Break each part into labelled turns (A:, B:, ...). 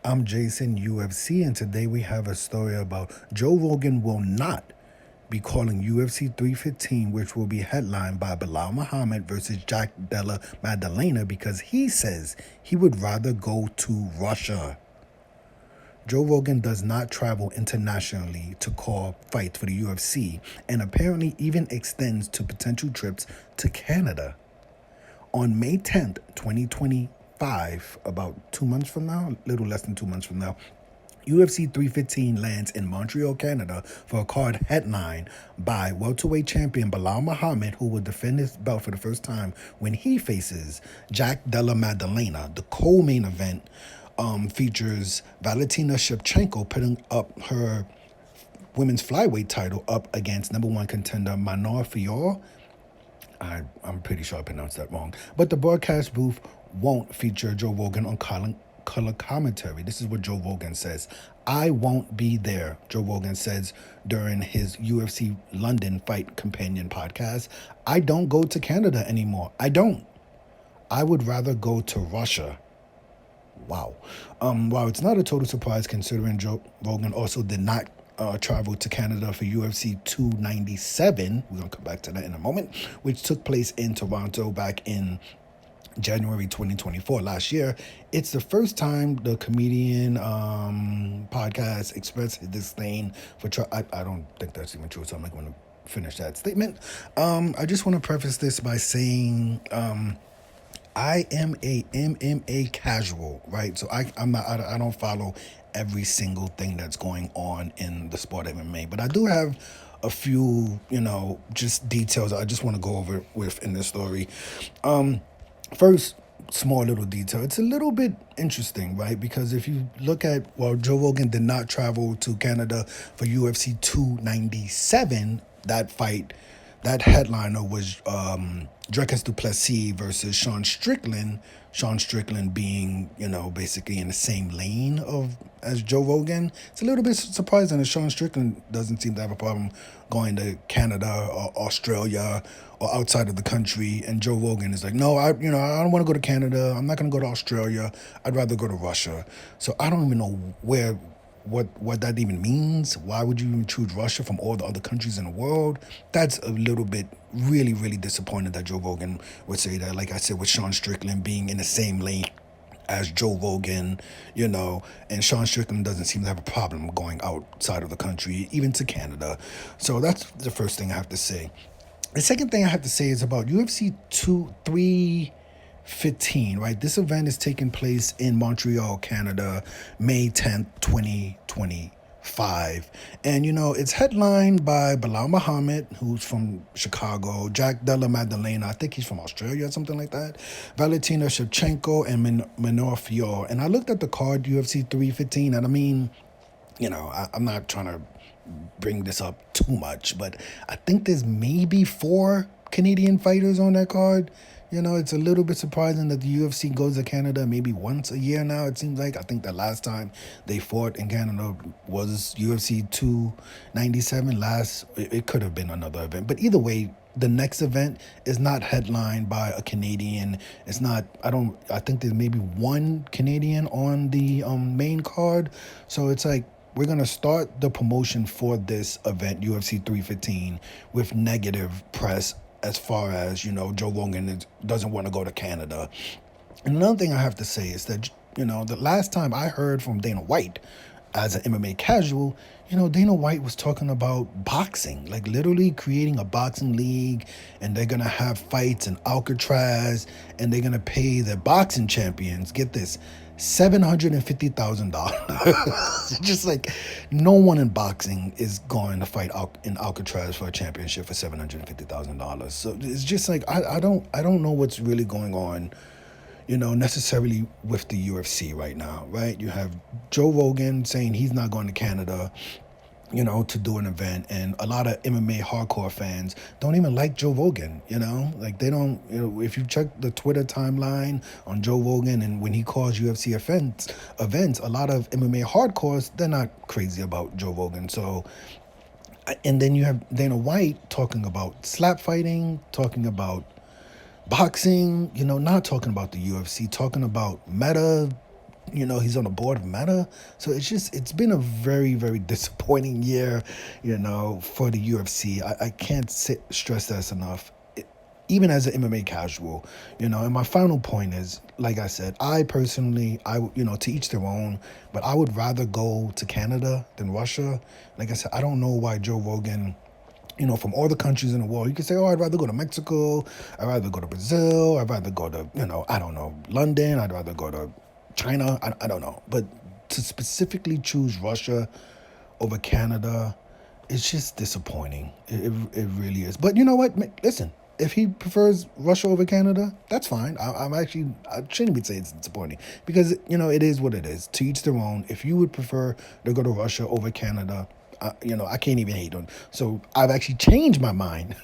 A: I'm JasonUFC, and today we have a story about Joe Rogan will not be calling UFC 315, which will be headlined by Bilal Muhammad versus Jack Della Maddalena, because he says he would rather go to Russia. Joe Rogan does not travel internationally to call fights for the UFC, and apparently even extends to potential trips to Canada. On May 10th, 2025, about 2 months from now, a little less than 2 months from now, UFC 315 lands in Montreal, Canada for a card headline by welterweight champion Bilal Muhammad, who will defend his belt for the first time when he faces Jack Della Maddalena. The co-main event features Valentina Shevchenko putting up her women's flyweight title up against number one contender mmafighter. I'm pretty sure I pronounced that wrong. But the broadcast booth won't feature Joe Rogan on color commentary. This is what Joe Rogan says. "I won't be there," Joe Rogan says during his UFC London Fight Companion podcast. "I don't go to Canada anymore. I don't. I would rather go to Russia." Wow. While it's not a total surprise considering Joe Rogan also did not travel to Canada for UFC 297, we're going to come back to that in a moment, which took place in Toronto back in January 2024, last year. It's the first time the comedian podcast expressed his disdain for I don't think that's even true, so I'm not going to finish that statement. I just want to preface this by saying I am a MMA casual, right? So I don't follow every single thing that's going on in the sport of MMA, but I do have a few, just details I just want to go over with in this story. First, small little detail. It's a little bit interesting, right? Because if you look at, Joe Rogan did not travel to Canada for UFC 297, that fight. That headliner was Dricus du Plessis versus Sean Strickland. Sean Strickland being, basically in the same lane as Joe Rogan. It's a little bit surprising that Sean Strickland doesn't seem to have a problem going to Canada or Australia or outside of the country, and Joe Rogan is like, no, I don't want to go to Canada. I'm not going to go to Australia. I'd rather go to Russia. So I don't even know what that even means. Why would you even choose Russia from all the other countries in the world? That's a little bit really, really disappointed that Joe Rogan would say that. Like I said, with Sean Strickland being in the same lane as Joe Rogan, and Sean Strickland doesn't seem to have a problem going outside of the country, even to Canada. So that's the first thing I have to say. The second thing I have to say is about UFC 315, right? This event is taking place in Montreal, Canada, May 10th, 2025. And, it's headlined by Bilal Muhammad, who's from Chicago, Jack Della Maddalena, I think he's from Australia or something like that, Valentina Shevchenko, and mmafighter. And I looked at the card, UFC 315, and I mean, I'm not trying to bring this up too much, but I think there's maybe 4 Canadian fighters on that card. It's a little bit surprising that the UFC goes to Canada maybe once a year now, it seems like. I think the last time they fought in Canada was UFC 297 It could have been another event. But either way, the next event is not headlined by a Canadian. It's not, I think there's maybe 1 Canadian on the main card. So it's like, we're going to start the promotion for this event, UFC 315, with negative press as far as, Joe Rogan doesn't want to go to Canada. And another thing I have to say is that, the last time I heard from Dana White as an MMA casual, Dana White was talking about boxing, like literally creating a boxing league, and they're going to have fights in Alcatraz, and they're going to pay the boxing champions, get this, $750,000. Just like no one in boxing is going to fight in Alcatraz for a championship for $750,000. So it's just like I don't know what's really going on, necessarily with the UFC right now, right? You have Joe Rogan saying he's not going to Canada, to do an event, and a lot of MMA hardcore fans don't even like Joe Rogan, like they don't, if you check the Twitter timeline on Joe Rogan and when he calls UFC events, a lot of MMA hardcores, they're not crazy about Joe Rogan. So, and then you have Dana White talking about slap fighting, talking about boxing, not talking about the UFC, talking about meta You know, he's on the board of Meta. So it's been a very, very disappointing year, you know, for the UFC. I can't stress this enough. Even as an MMA casual, you know, and my final point is, like I said, I personally, you know, to each their own, but I would rather go to Canada than Russia. Like I said, I don't know why Joe Rogan, you know, from all the countries in the world, you can say, oh, I'd rather go to Mexico, I'd rather go to Brazil, I'd rather go to, you know, I don't know, London, I'd rather go to China, I don't know. But to specifically choose Russia over Canada, it's just disappointing. It really is. But you know what? Listen, if he prefers Russia over Canada, that's fine. I shouldn't be saying it's disappointing because, you know, it is what it is. To each their own. If you would prefer to go to Russia over Canada, you know, I can't even hate on. So I've actually changed my mind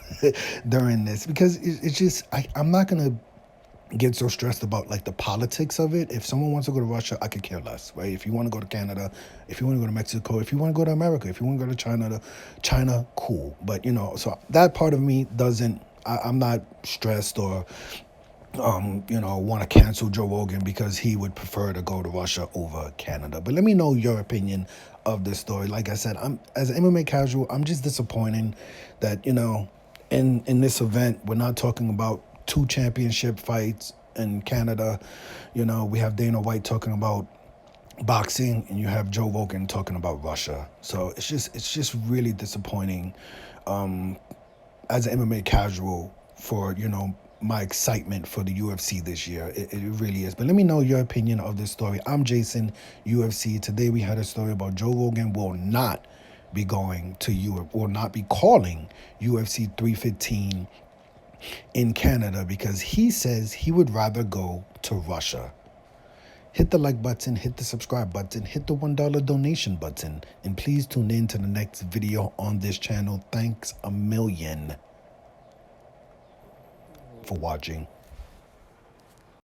A: during this because it's just, I'm not going to get so stressed about like the politics of it. If someone wants to go to Russia, I could care less, right? If you want to go to Canada, if you want to go to Mexico, if you want to go to America, if you want to go to China, cool. But you know, so that part of me doesn't. I'm not stressed or you know, want to cancel Joe Rogan because he would prefer to go to Russia over Canada. But let me know your opinion of this story. Like I said, I'm as an MMA casual, I'm just disappointed that, you know, in this event, we're not talking about 2 championship fights in Canada. You know, we have Dana White talking about boxing and you have Joe Rogan talking about Russia. So it's just really disappointing as an MMA casual for, you know, my excitement for the UFC this year. It really is. But let me know your opinion of this story. I'm Jason, UFC. Today we had a story about Joe Rogan will not be going to Europe, will not be calling UFC 315 in Canada because he says he would rather go to Russia. Hit the like button, hit the subscribe button, hit the $1 donation button, and please tune in to the next video on this channel. Thanks a million for watching.